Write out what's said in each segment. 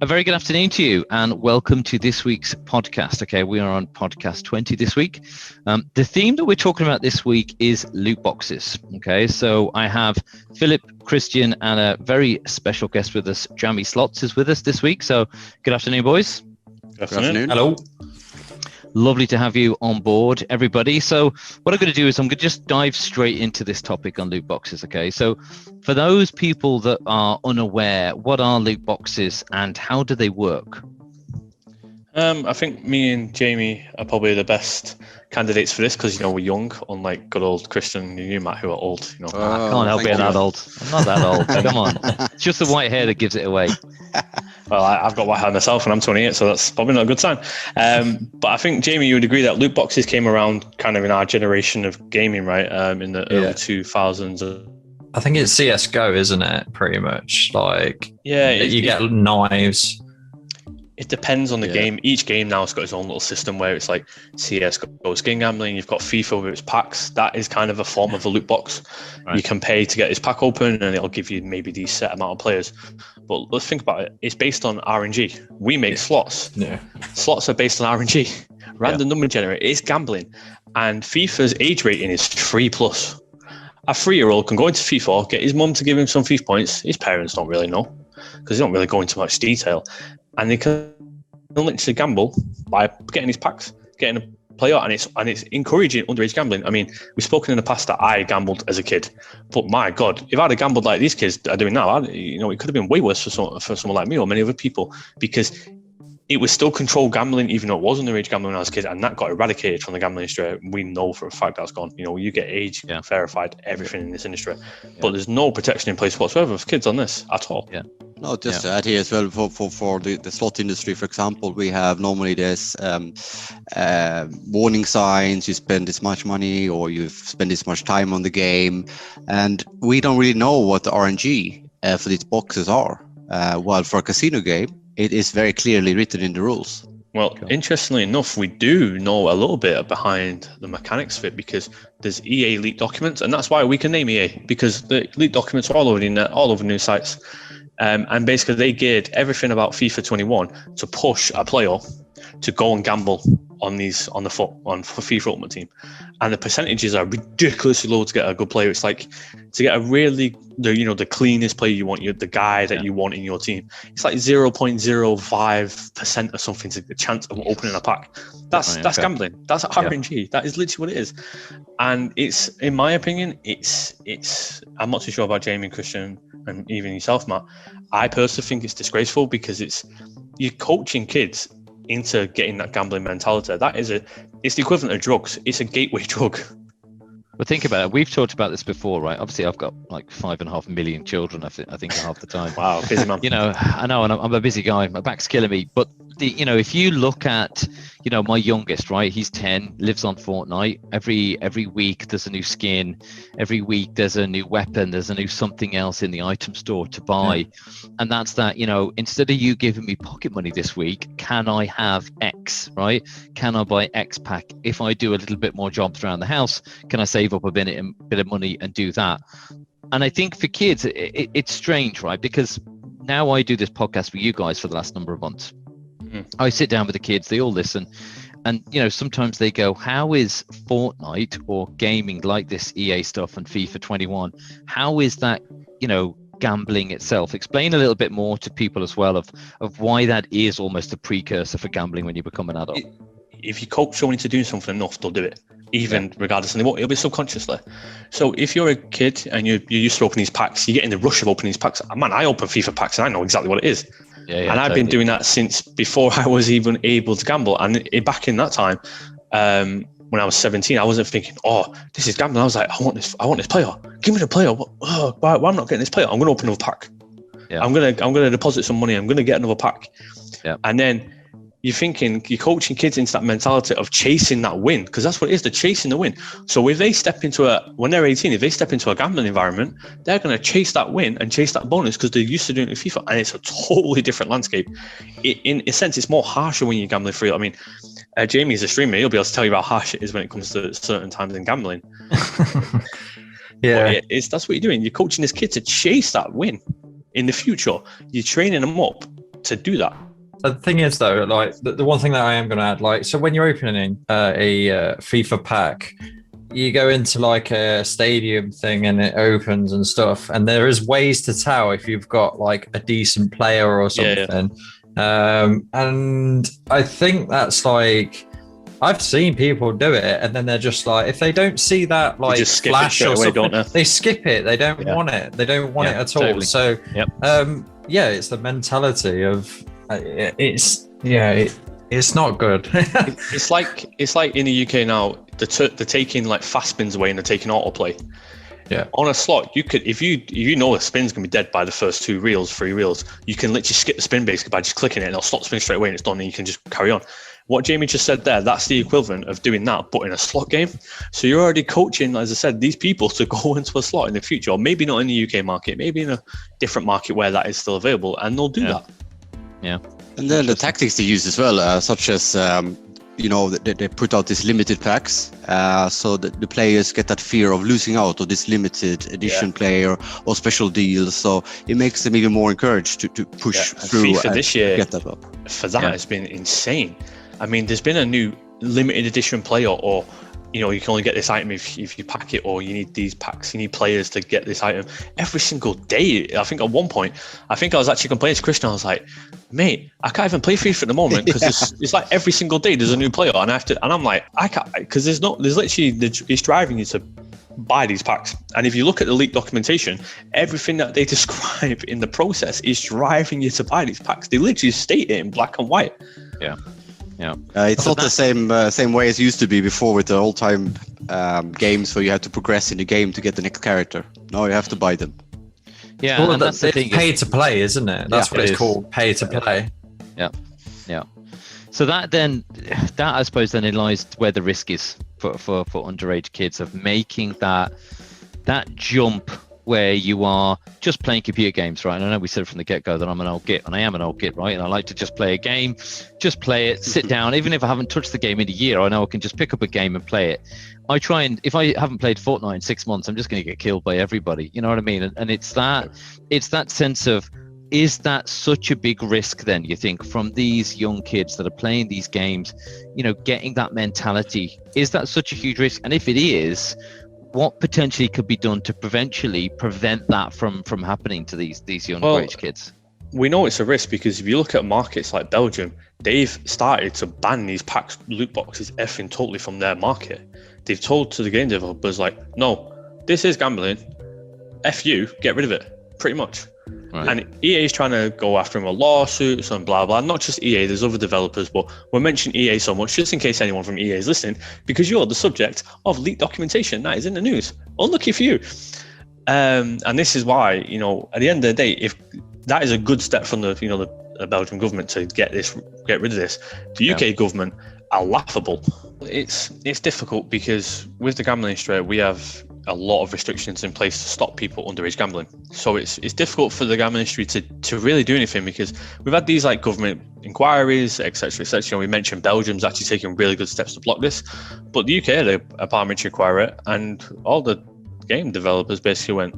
A very good afternoon to you and welcome to this week's podcast. Okay, we are on podcast 20 this week. The theme that we're talking about this week is loot boxes. Okay, so I have Philip, Christian, and a very special guest with us. Jammieslots is with us this week. So good afternoon, boys. Good afternoon. Hello. Lovely to have you on board, everybody. So what I'm going to do is I'm going to just dive straight into this topic on loot boxes. Okay, so for those people that are unaware, what are loot boxes and how do they work? I think me and Jamie are probably the best candidates for this because, we're young, unlike good old Christian and you, Matt, who are old. I can't help being that old. I'm not that old. Come on. It's just the white hair that gives it away. Well, I've got white hair myself and I'm 28, so that's probably not a good sign. But I think, Jamie, you would agree that loot boxes came around kind of in our generation of gaming, right? In the early 2000s. I think it's CSGO, isn't it? Pretty much. You get knives. It depends on the game. Each game now has got its own little system where it's like CSGO skin gambling. You've got FIFA with its packs. That is kind of a form of a loot box. Right. You can pay to get this pack open and it'll give you maybe these set amount of players. But let's think about it. It's based on RNG. We make slots. Yeah. Slots are based on RNG. Random number generator. It's gambling. And FIFA's age rating is 3+. A 3-year-old can go into FIFA, get his mum to give him some FIFA points. His parents don't really know because they don't really go into much detail. And they can literally gamble by getting these packs, getting a player, and it's encouraging underage gambling. I mean, we've spoken in the past that I gambled as a kid, but my God, if I'd have gambled like these kids are doing now, it could have been way worse for someone like me or many other people because it was still controlled gambling, even though it was underage gambling when I was a kid, and that got eradicated from the gambling industry. We know for a fact that's gone. You get age verified, everything in this industry, but there's no protection in place whatsoever for kids on this at all. Yeah. No, just to add here as well, for the slot industry, for example, we have normally this warning signs, you spend this much money or you've spent this much time on the game, and we don't really know what the RNG for these boxes are. While for a casino game, it is very clearly written in the rules. Well, Interestingly enough, we do know a little bit behind the mechanics of it because there's EA leaked documents, and that's why we can name EA, because the leaked documents are all over the internet, all over news sites. And basically they geared everything about FIFA 21 to push a player to go and gamble for FIFA Ultimate Team. And the percentages are ridiculously low to get a good player. It's like to get a really, the cleanest player you want, the guy that you want in your team. It's like 0.05% or something to the chance of opening a pack. That's gambling. That's RNG. Yeah. That is literally what it is. And it's, in my opinion, it's. I'm not too sure about Jamie and Christian and even yourself, Matt. I personally think it's disgraceful because you're coaching kids into getting that gambling mentality. It's the equivalent of drugs. It's a gateway drug. But think about it. We've talked about this before, right? Obviously, I've got like 5.5 million children. I think half the time. Wow, busy man. I know, and I'm a busy guy. My back's killing me. But if you look at, my youngest, right? He's 10, lives on Fortnite. Every week there's a new skin. Every week there's a new weapon. There's a new something else in the item store to buy. And that's that, instead of you giving me pocket money this week, can I have X, right? Can I buy X pack? If I do a little bit more jobs around the house, can I save up a bit of money and do that? And I think for kids, it's strange, right? Because now I do this podcast with you guys for the last number of months. I sit down with the kids, they all listen, and sometimes they go, how is Fortnite or gaming like this EA stuff and FIFA 21, how is that gambling itself? Explain a little bit more to people as well of why that is almost a precursor for gambling when you become an adult. If you coach someone into doing something enough, they'll do it, even regardless, and it'll be subconsciously. So if you're a kid and you're used to opening these packs, you get in the rush of opening these packs. Man, I open FIFA packs and I know exactly what it is. And I've been doing that since before I was even able to gamble. And back in that time, when I was 17, I wasn't thinking, oh, this is gambling. I was like, I want this player. Give me the player. Why I'm not getting this player? I'm going to open another pack. Yeah. I'm gonna deposit some money. I'm going to get another pack. Yeah. And then you're coaching kids into that mentality of chasing that win, because that's what it is. They're chasing the win. So if they step into when they're 18, if they step into a gambling environment, they're going to chase that win and chase that bonus because they're used to doing it in FIFA, and it's a totally different landscape. In a sense, it's more harsher when you're gambling free. I mean, Jamie is a streamer. He'll be able to tell you how harsh it is when it comes to certain times in gambling. Yeah, that's what you're doing. You're coaching this kid to chase that win in the future. You're training them up to do that. The thing is, though, like the one thing that I am going to add, like, so when you're opening a FIFA pack, you go into like a stadium thing and it opens and stuff, and there is ways to tell if you've got like a decent player or something. And I think that's like, I've seen people do it, and then they're just like, if they don't see that like just skip flash it or away, something, don't they skip it. They don't want it. They don't want it at all. So, it's the mentality of it's not good. it's like in the UK now, they're taking like fast spins away and they're taking autoplay. Yeah. On a slot, you could, if you know a spin's gonna be dead by the first 3 reels, you can literally skip the spin basically by just clicking it, and it'll stop spin straight away, and it's done, and you can just carry on. What Jamie just said there, that's the equivalent of doing that, but in a slot game. So you're already coaching, as I said, these people to go into a slot in the future, or maybe not in the UK market, maybe in a different market where that is still available, and they'll do that. Yeah. And then the tactics they use as well, such as, they put out these limited packs, so that the players get that fear of losing out of this limited edition player or special deals. So it makes them even more encouraged to push through FIFA and this year, get that up. For that, has been insane. I mean, there's been a new limited edition player, or you can only get this item if you pack it, or you need these packs, you need players to get this item every single day. I think at one point, I was actually complaining to Christian. I was like, mate, I can't even play FIFA at the moment because it's like every single day there's a new player, and I'm like, I can't, because there's literally, it's driving you to buy these packs. And if you look at the leaked documentation, everything that they describe in the process is driving you to buy these packs. They literally state it in black and white. Yeah. It's not the same way as it used to be before with the old-time games where you had to progress in the game to get the next character. Now you have to buy them. Yeah, well, and that's the thing. Pay to play, isn't it? That's what it's called, pay to play. Yeah. So that I suppose then lies where the risk is for underage kids of making that jump where you are just playing computer games, right? And I know we said from the get-go that I'm an old git, and I am an old git, right? And I like to just play a game, just play it, sit down. Even if I haven't touched the game in a year, I know I can just pick up a game and play it. I try, and if I haven't played Fortnite in 6 months, I'm just going to get killed by everybody. You know what I mean? And it's that sense of, is that such a big risk then, you think, from these young kids that are playing these games, getting that mentality? Is that such a huge risk? And if it is, what potentially could be done to prevent that from happening to these young underage kids? We know it's a risk because if you look at markets like Belgium, they've started to ban these packs, loot boxes, effing totally from their market. They've told to the game developers, like, no, this is gambling. F you, get rid of it, pretty much. Right. And EA is trying to go after him with lawsuits and blah, blah. Not just EA, there's other developers, but we're mentioning EA so much just in case anyone from EA is listening, because you're the subject of leaked documentation that is in the news. Unlucky for you. And this is why, at the end of the day, if that is a good step from the Belgian government to get rid of this, the UK government are laughable. It's difficult because with the gambling industry, we have a lot of restrictions in place to stop people underage gambling. So it's difficult for the gambling industry to really do anything, because we've had these like government inquiries, etc., etc. We mentioned Belgium's actually taking really good steps to block this, but the UK had a parliamentary inquiry, and all the game developers basically went,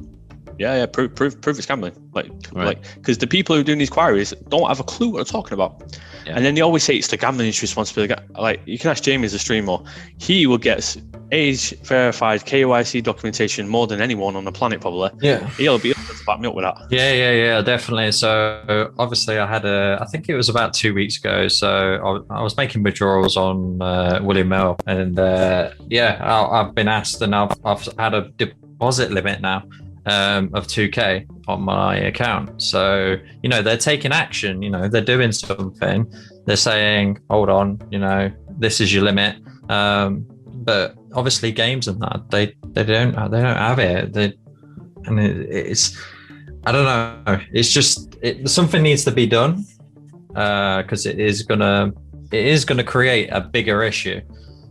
prove it's gambling, because the people who are doing these queries don't have a clue what they're talking about. And then they always say it's the gambling industry's responsibility. Like, you can ask Jamie as a streamer, he will get age verified KYC documentation more than anyone on the planet, probably. He'll be able to back me up with that. Yeah, definitely. So obviously I think it was about 2 weeks ago, so I was making withdrawals on William Mill, and I've been asked, and I've had a deposit limit now of 2k on my account. So they're taking action, they're doing something. They're saying, hold on, this is your limit. But obviously games and that, they don't have it. It's I don't know, it's just something needs to be done, because it is gonna create a bigger issue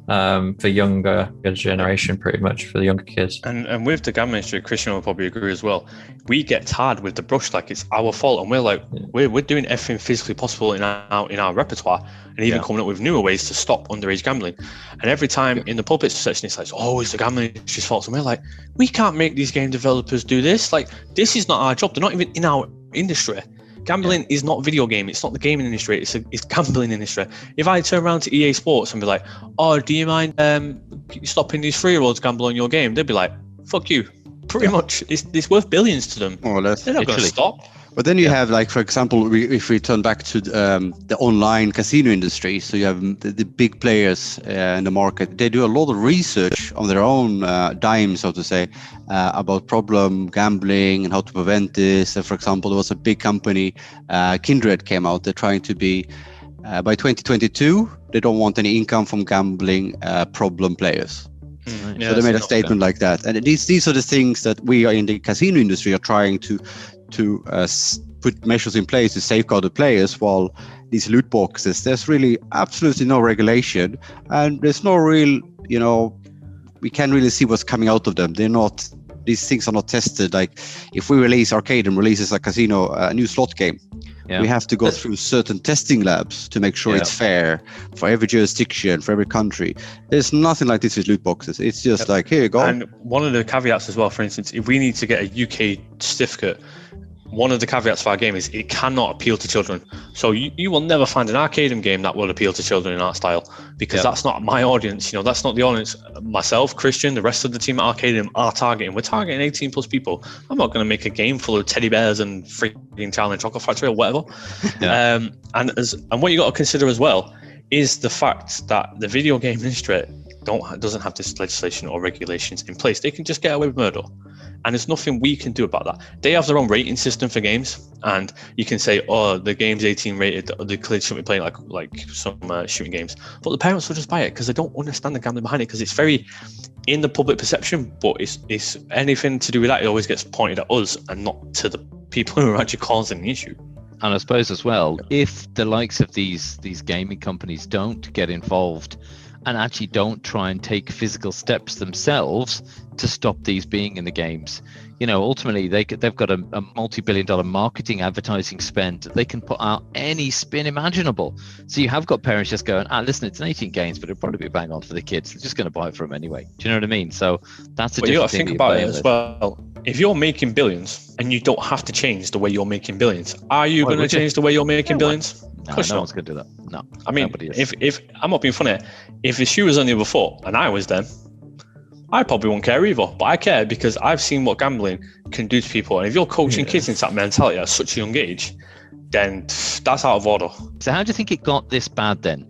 for younger generation, pretty much, for the younger kids. And with the gambling industry, Christian will probably agree as well, we get tarred with the brush like it's our fault, and we're like, we're doing everything physically possible in our repertoire, and even coming up with newer ways to stop underage gambling. And every time in the pulpit section, it's like, it's the gambling industry's fault. And we're like, we can't make these game developers do this. Like, this is not our job. They're not even in our industry. Gambling is not video game. It's not the gaming industry. It's gambling industry. If I turn around to EA Sports and be like, "Oh, do you mind stopping these 3-year-olds gamble on your game?" They'd be like, "Fuck you." Pretty much, it's worth billions to them. More or less. They're not going to stop. But then you have, like, for example, if we turn back to the online casino industry, so you have the big players in the market. They do a lot of research on their own dime, so to say, about problem gambling and how to prevent this. For example, there was a big company, Kindred, came out. They're trying to be, by 2022, they don't want any income from gambling problem players. So they made a statement like that. And these are the things that we are in the casino industry are trying to put measures in place to safeguard the players, while these loot boxes, there's really absolutely no regulation, and there's no real, we can't really see what's coming out of them. These things are not tested. Like, if we Arcadem releases a casino, a new slot game, we have to go through certain testing labs to make sure it's fair for every jurisdiction, for every country. There's nothing like this with loot boxes. It's just like, here you go. And one of the caveats as well, for instance, if we need to get a UK certificate, one of the caveats for our game is it cannot appeal to children. So you will never find an Arcadem game that will appeal to children in that style, because that's not my audience. That's not the audience myself, Christian, the rest of the team at Arcadem are targeting. We're targeting 18 plus people. I'm not going to make a game full of teddy bears and freaking Charlie and Chocolate Factory or whatever. And what you got to consider as well is the fact that the video game industry doesn't have this legislation or regulations in place. They can just get away with murder. And there's nothing we can do about that. They have their own rating system for games, and you can say, "Oh, the game's 18 rated. The kids shouldn't be playing like some shooting games." But the parents will just buy it because they don't understand the gambling behind it, because it's very in the public perception. But it's anything to do with that, it always gets pointed at us and not to the people who are actually causing the issue. And I suppose as well, if the likes of these gaming companies don't get involved and actually don't try and take physical steps themselves to stop these being in the games, ultimately they've got a multi-billion-dollar marketing advertising spend. They can put out any spin imaginable. So you have got parents just going, listen, it's an 18 games, but it'll probably be bang on for the kids. They're just going to buy it for them anyway. Do you know what I mean? So that's a different thing. You got to think about it as well. If you're making billions and you don't have to change the way you're making billions, are you going to change the way you're making billions? No one's going to do that. No. I mean, if I'm not being funny, if the shoe was on the other foot and I was them, I probably won't care either. But I care because I've seen what gambling can do to people. And if you're coaching kids into that mentality at such a young age, then that's out of order. So how do you think it got this bad then?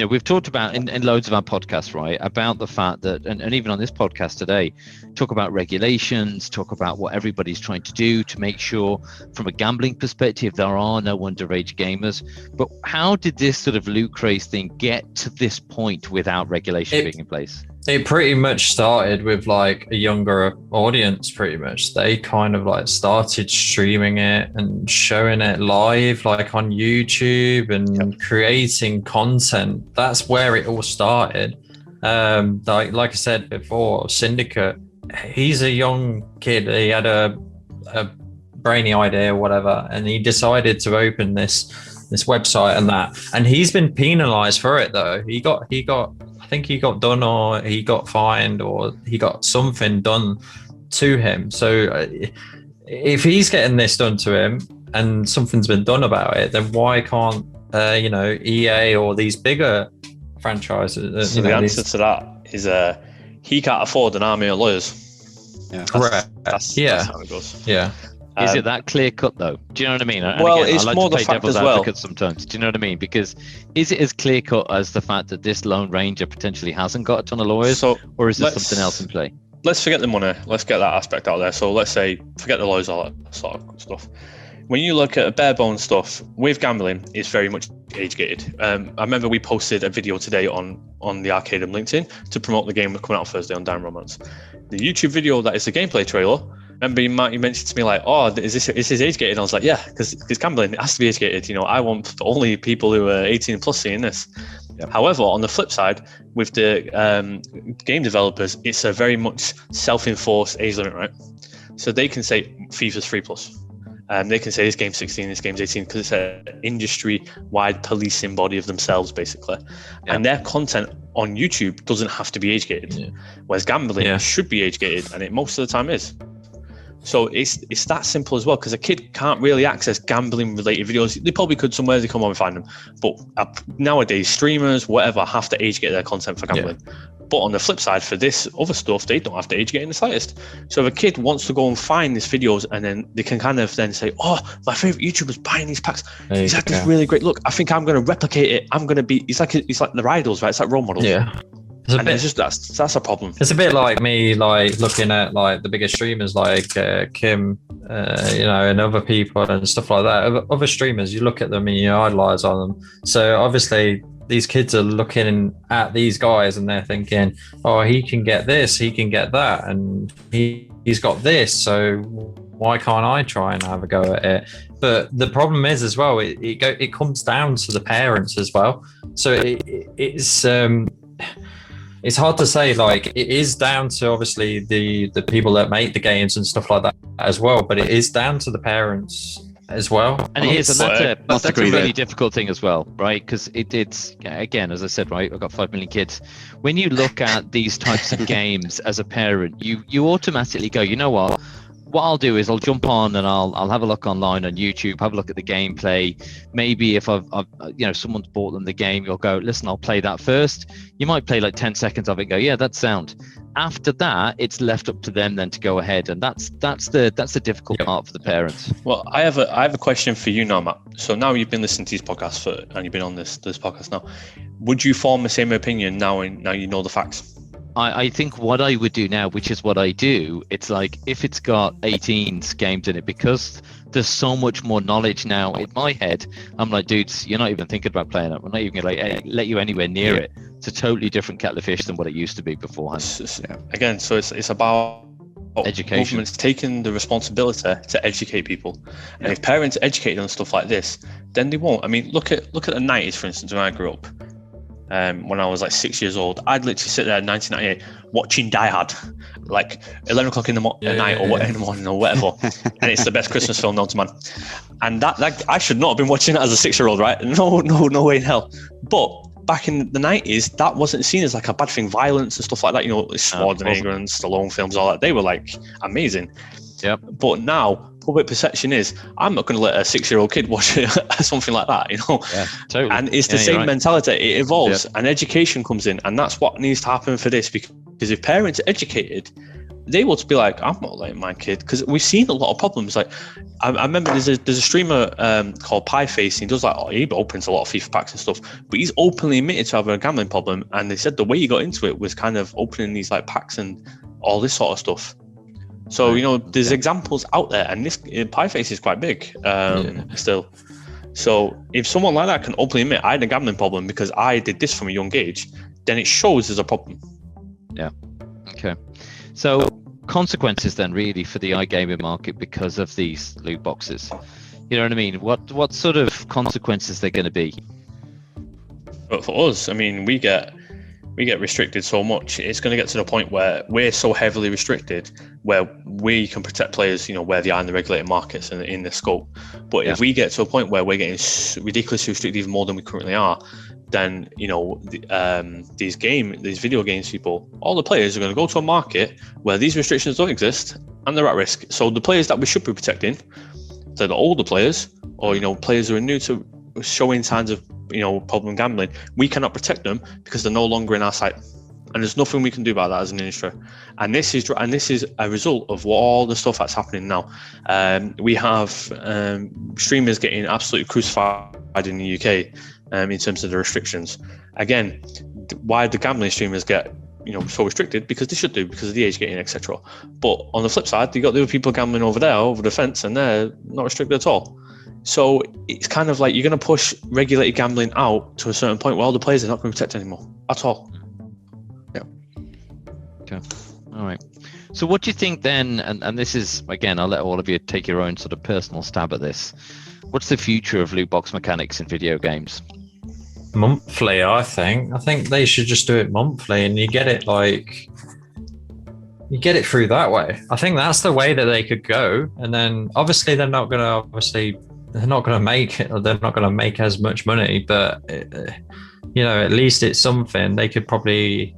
We've talked about in loads of our podcasts, right, about the fact that, and even on this podcast today, talk about regulations, talk about what everybody's trying to do to make sure from a gambling perspective there are no underage gamers. But how did this sort of loot craze thing get to this point without regulation being in place? It pretty much started with like a younger audience, pretty much. They kind of like started streaming it and showing it live, like on YouTube, and creating content. That's where it all started. Like I said before, Syndicate, he's a young kid. He had a brainy idea or whatever, and he decided to open this website and he's been penalized for it though. He got I think he got done, or he got fined, or he got something done to him. So if he's getting this done to him and something's been done about it, then why can't EA or these bigger franchises? So the answer to that is he can't afford an army of lawyers. Yeah, correct. That's how it goes. Yeah. Is it that clear cut though? Do you know what I mean? And well, again, it's I like more to the play fact devil's as well. advocate sometimes. Do you know what I mean? Because is it as clear cut as the fact that this Lone Ranger potentially hasn't got a ton of lawyers, or is there something else in play? Let's forget the money. Let's get that aspect out there. So let's say forget the lawyers, all that sort of stuff. When you look at bare bones stuff with gambling, it's very much age gated. I remember we posted a video today on the Arcadem LinkedIn to promote the game coming out Thursday on Dime Romance. The YouTube video that is the gameplay trailer. Remember, you mentioned to me like, "Oh, is this age gated?" And I was like, "Yeah, because gambling it has to be age gated. I want only people who are 18 plus seeing this." Yep. However, on the flip side, with the game developers, it's a very much self-enforced age limit, right? So they can say FIFA's 3+. They can say this game's 16, this game's 18, because it's an industry-wide policing body of themselves, basically. Yeah. And their content on YouTube doesn't have to be age gated, whereas gambling should be age gated, and it most of the time is. So it's that simple as well, because a kid can't really access gambling related videos. They probably could somewhere, they come on and find them, but nowadays streamers, whatever, have to age gate their content for gambling. Yeah. But on the flip side, for this other stuff, they don't have to age gate in the slightest. So if a kid wants to go and find these videos, and then they can kind of then say, oh, my favorite YouTuber's buying these packs. He's like this really great. Look, I think I'm going to replicate it. I'm going to be. It's like their idols, right? It's like role models. Yeah. It's just that's a problem. It's a bit like me, like looking at like the biggest streamers like Kim, and other people and stuff like that. Other streamers, you look at them and you idolize on them. So obviously, these kids are looking at these guys and they're thinking, oh, he can get this, he can get that, and he's got this, so why can't I try and have a go at it? But the problem is as well, it comes down to the parents as well. So it's hard to say, like, it is down to obviously the people that make the games and stuff like that as well, but it is down to the parents as well. And it is, and that's a really difficult thing as well, right? Because it's, again, as I said, right, I've got 5 million kids. When you look at these types of games as a parent, you automatically go, you know what I'll do is I'll jump on and I'll have a look online on YouTube, have a look at the gameplay. Maybe if I've someone's bought them the game, you'll go, listen, I'll play that first. You might play like 10 seconds of it and go, yeah, that's sound. After that, it's left up to them then to go ahead, and that's the difficult part for the parents. Well, I have a question for you now, Matt. So now you've been listening to these podcasts and you've been on this podcast now. Would you form the same opinion now you know the facts? I think what I would do now, which is what I do, it's like if it's got 18s games in it, because there's so much more knowledge now in my head, I'm like, dudes, you're not even thinking about playing it. We're not even going to let you anywhere near it. It's a totally different kettle of fish than what it used to be beforehand. Again, so it's about education. Government's taking the responsibility to educate people. And if parents educate on stuff like this, then they won't. I mean, look at the 90s, for instance, when I grew up. When I was like 6 years old, I'd literally sit there in 1998 watching Die Hard, like 11 o'clock in the night or in the morning or whatever, and it's the best Christmas film known to man. And that I should not have been watching it as a 6-year-old, right? No way in hell. But back in the 90s, that wasn't seen as like a bad thing. Violence and stuff like that, Schwarzenegger and Stallone films, all that, they were like amazing. Yep. But now public perception is, I'm not going to let a 6-year-old kid watch something like that, Yeah, totally. And it's the same mentality. It evolves, and education comes in, and that's what needs to happen for this. Because if parents are educated, they will be like, I'm not letting my kid, because we've seen a lot of problems. Like I remember there's a streamer called Pieface. He does he opens a lot of FIFA packs and stuff, but he's openly admitted to having a gambling problem. And they said the way he got into it was kind of opening these like packs and all this sort of stuff. So, there's examples out there, and this Pieface is quite big still. So if someone like that can openly admit, I had a gambling problem because I did this from a young age, then it shows there's a problem. Yeah. Okay. So consequences then really for the iGaming market because of these loot boxes. You know what I mean? What sort of consequences they're going to be? But for us, I mean, we get restricted so much. It's going to get to the point where we're so heavily restricted where we can protect players, where they are in the regulated markets and in the scope. But if we get to a point where we're getting ridiculously restricted even more than we currently are, then, these video games people, all the players are going to go to a market where these restrictions don't exist and they're at risk. So the players that we should be protecting, so the older players or, players who are new to showing signs of, problem gambling, we cannot protect them because they're no longer in our sight. And there's nothing we can do about that as an industry. And this is a result of all the stuff that's happening now. We have streamers getting absolutely crucified in the UK in terms of the restrictions. Again, why the gambling streamers get so restricted? Because they should do, because of the age gating, etc. But on the flip side, you got the other people gambling over there, over the fence, and they're not restricted at all. So it's kind of like you're going to push regulated gambling out to a certain point where all the players are not going to protect anymore at all. Yeah. Okay. All right. So what do you think then, and this is, again, I'll let all of you take your own sort of personal stab at this. What's the future of loot box mechanics in video games? Monthly, I think. I think they should just do it monthly, and you get it through that way. I think that's the way that they could go. And then obviously they're not going to make as much money, but at least it's something. They could probably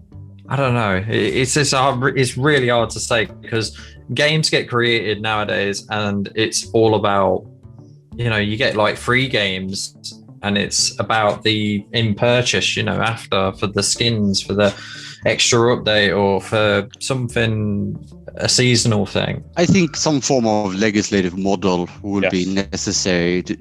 I don't know. It's really hard to say because games get created nowadays, and it's all about, you get like free games, and it's about the in purchase, after for the skins, for the extra update, or for something, a seasonal thing. I think some form of legislative model would be necessary to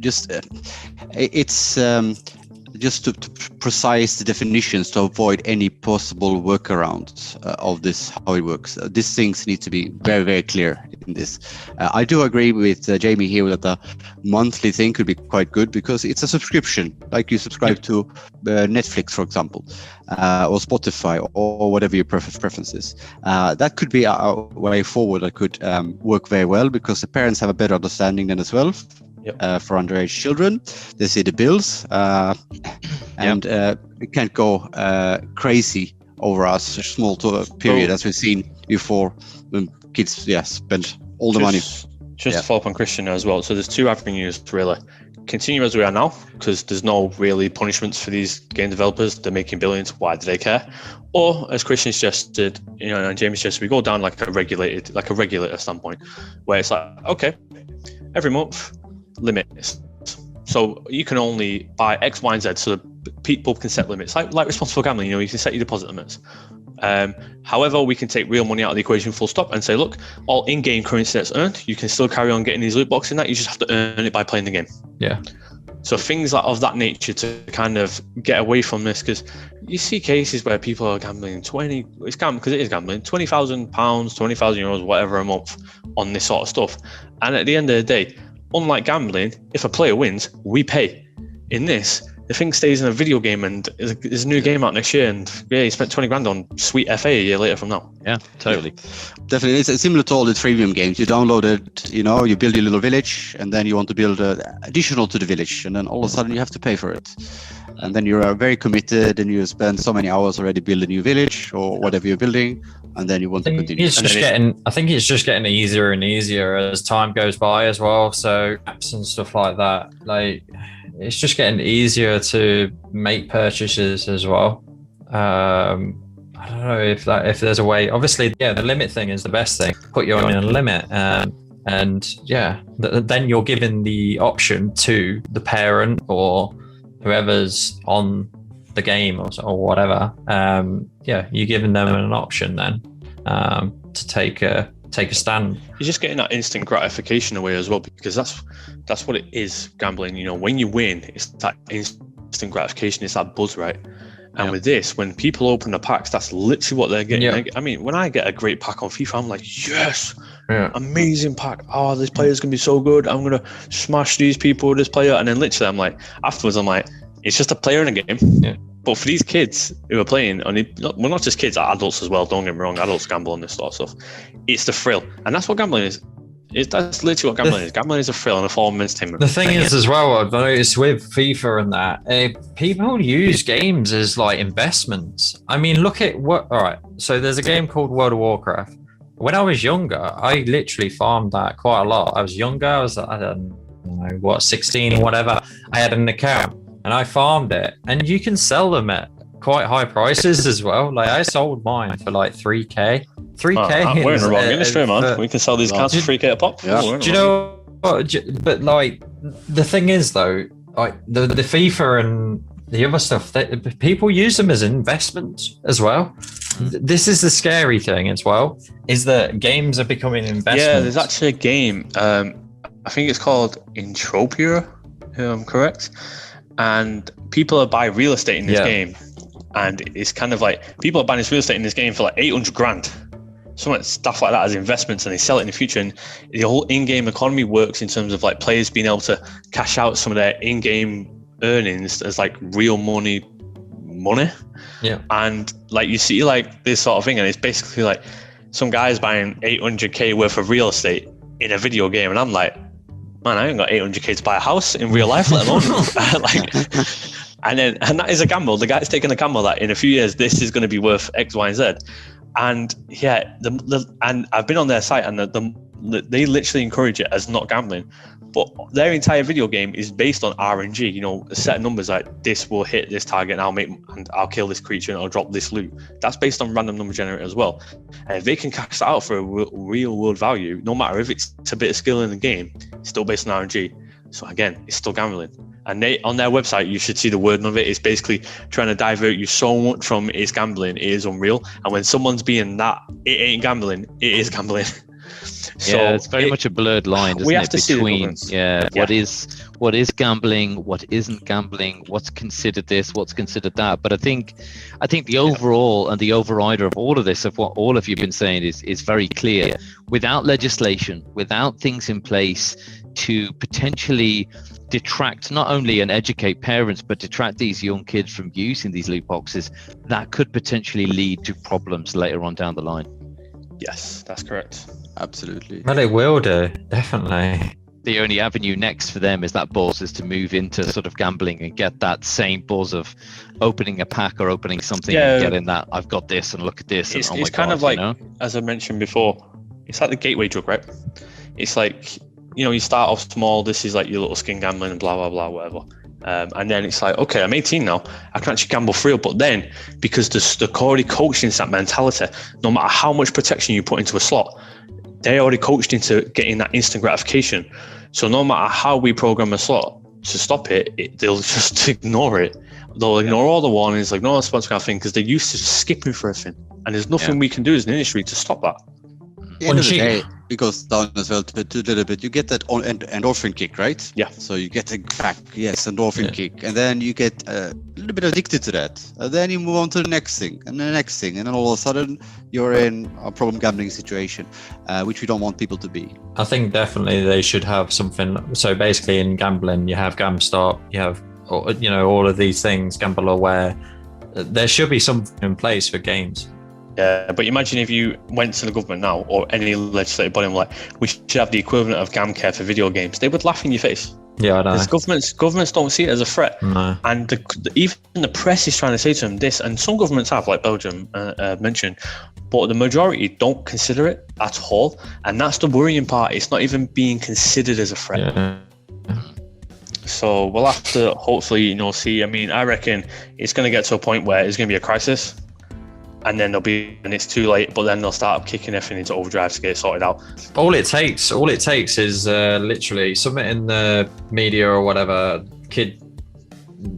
just to precise the definitions to avoid any possible workarounds of this, how it works. These things need to be very, very clear in this. I do agree with Jamie here that the monthly thing could be quite good because it's a subscription, like you subscribe to Netflix, for example, or Spotify, or whatever your preference is. That could be a way forward that could work very well because the parents have a better understanding then as well. For underage children, they see the bills, and it can't go crazy over a small period as we've seen before when kids spend all the money. Just to follow up on Christian as well. So there's two avenues really. Continue as we are now because there's no really punishments for these game developers. They're making billions. Why do they care? Or as Christian suggested, and Jamie suggested, we go down like a regulator standpoint, where it's like, okay, every month, limits. So you can only buy X, Y, and Z. So people can set limits, like responsible gambling. You can set your deposit limits. However, we can take real money out of the equation full stop and say, look, all in-game currency that's earned, you can still carry on getting these loot boxes and that. You just have to earn it by playing the game. Yeah. So things of that nature to kind of get away from this, because you see cases where people are gambling because it is gambling, £20,000, €20,000, whatever a month on this sort of stuff. And at the end of the day, unlike gambling, if a player wins, we pay. In this, the thing stays in a video game, and there's a new game out next year, and you spent 20 grand on sweet FA a year later from now. Yeah, totally. Definitely. It's similar to all the freemium games. You download it, you build your little village, and then you want to build additional to the village, and then all of a sudden you have to pay for it. And then you're very committed, and you spend so many hours already building a new village or whatever you're building, and then you want to continue. I think it's just getting easier and easier as time goes by as well. So apps and stuff like that, it's just getting easier to make purchases as well. I don't know if there's a way. Obviously, the limit thing is the best thing. Put your own limit, then you're given the option to the parent or whoever's on the game or whatever. You're giving them an option then to take a stand. You're just getting that instant gratification away as well, because that's what it is, gambling. When you win, it's that instant gratification, it's that buzz, right? And with this, when people open the packs, that's literally what they're getting. I mean, when I get a great pack on FIFA, I'm like, yes, amazing pack. Oh, this player's gonna be so good. I'm gonna smash these people with this player. And then literally, I'm like, afterwards, I'm like, it's just a player in a game. Yeah. But for these kids who are playing, well, not just kids, adults as well, don't get me wrong, adults gamble on this sort of stuff. It's the thrill. And that's what gambling is. That's literally what gambling is. Gambling is a thrill and a form of entertainment. The thing is as well, I've noticed with FIFA and that, people use games as like investments. I mean, look at so there's a game called World of Warcraft. When I was younger, I literally farmed that quite a lot. I was younger, I don't know, 16 or whatever. I had an account. And I farmed it, and you can sell them at quite high prices as well. Like I sold mine for like 3K. 3K. We're in the wrong industry, man. We can sell these cards for 3K a pop. Yeah. Do you know what? But like the thing is though, like the FIFA and the other stuff, people use them as investments as well. This is the scary thing as well, is that games are becoming investments. Yeah, there's actually a game. I think it's called Entropia, if I'm correct. And people are buying real estate in this game, and it's kind of like people are buying this real estate in this game for like 800 grand, stuff like that as investments, and they sell it in the future. And the whole in-game economy works in terms of like players being able to cash out some of their in-game earnings as like real money. Yeah. And like you see like this sort of thing, and it's basically like some guy's buying 800k worth of real estate in a video game, and I'm like, man, I ain't got 800k to buy a house in real life, let alone and that is a gamble. The guy's taking a gamble that in a few years this is going to be worth X, Y, and Z. And and I've been on their site, and they literally encourage it as not gambling. But their entire video game is based on RNG. You know, a set of numbers like this will hit this target, and I'll kill this creature and I'll drop this loot. That's based on random number generator as well. And if they can cash that out for a real world value, no matter if it's a bit of skill in the game, it's still based on RNG. So again, it's still gambling. And on their website, you should see the wording of it. It's basically trying to divert you so much from it's gambling, it is unreal. And when someone's being that, it ain't gambling, it is gambling. So yeah, it's very much a blurred line, isn't we have it, to between see the what is gambling, what isn't gambling, what's considered this, what's considered that. But I think the overall and the overrider of all of this, of what all of you have been saying, is very clear. Without legislation, without things in place to potentially detract not only and educate parents, but detract these young kids from using these loot boxes, that could potentially lead to problems later on down the line. Yes, that's correct. Absolutely. Well, it will do, definitely. The only avenue next for them is that buzz, is to move into sort of gambling and get that same buzz of opening a pack or opening something and getting that, I've got this and look at this. It's, and, it's kind of like, as I mentioned before, it's like the gateway drug, right? It's like, you know, you start off small, this is like your little skin gambling and blah, blah, blah, whatever. And then it's like, okay, I'm 18 now, I can actually gamble for real. But then, because they're already coached into that mentality, no matter how much protection you put into a slot, they're already coached into getting that instant gratification. So no matter how we program a slot to stop it, they'll just ignore it. They'll ignore all the warnings, ignore the sponsor kind of thing, because they're used to skipping for everything. And there's nothing we can do as an industry to stop that. At the end of the day, it goes down as well to a little bit. You get that endorphin kick, right? Yeah. So you get a back, endorphin kick, and then you get a little bit addicted to that. And then you move on to the next thing, and the next thing, and then all of a sudden you're in a problem gambling situation, which we don't want people to be. I think definitely they should have something. So basically, in gambling, you have GamStop, you have, you know, all of these things, Gamble Aware. There should be something in place for games. Yeah, but imagine if you went to the government now, or any legislative body, and were like, we should have the equivalent of GamCare for video games. They would laugh in your face. Yeah, I know. Because governments don't see it as a threat. No. And even the press is trying to say to them this, and some governments have, like Belgium mentioned, but the majority don't consider it at all. And that's the worrying part. It's not even being considered as a threat. Yeah. So we'll have to hopefully, you know, see. I mean, I reckon it's going to get to a point where it's going to be a crisis. And then and it's too late, but then they'll start kicking everything into overdrive to get it sorted out. All it takes is literally something in the media or whatever, kid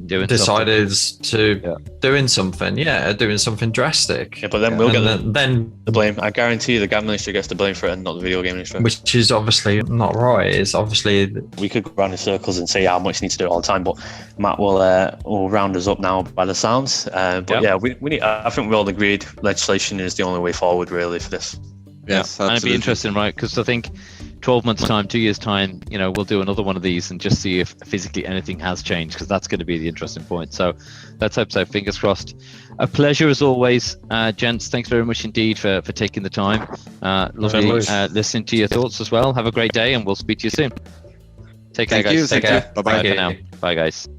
decided to doing something drastic. Yeah, but then we'll get the blame. I guarantee you the gambling industry gets the blame for it and not the video game industry. Which is obviously not right. It's obviously... We could go around in circles and say how much needs to do it all the time, but Matt will round us up now by the sounds. We need, I think we all agreed legislation is the only way forward really for this. Yes, and it'd be interesting, right? Because I think 12 months time, 2 years time, you know, we'll do another one of these and just see if physically anything has changed, because that's going to be the interesting point. So let's hope so. Fingers crossed. A pleasure as always, gents. Thanks very much indeed for taking the time. Lovely listening to your thoughts as well. Have a great day, and we'll speak to you soon. Take care, guys. Thank you. Bye bye for now. Bye, guys.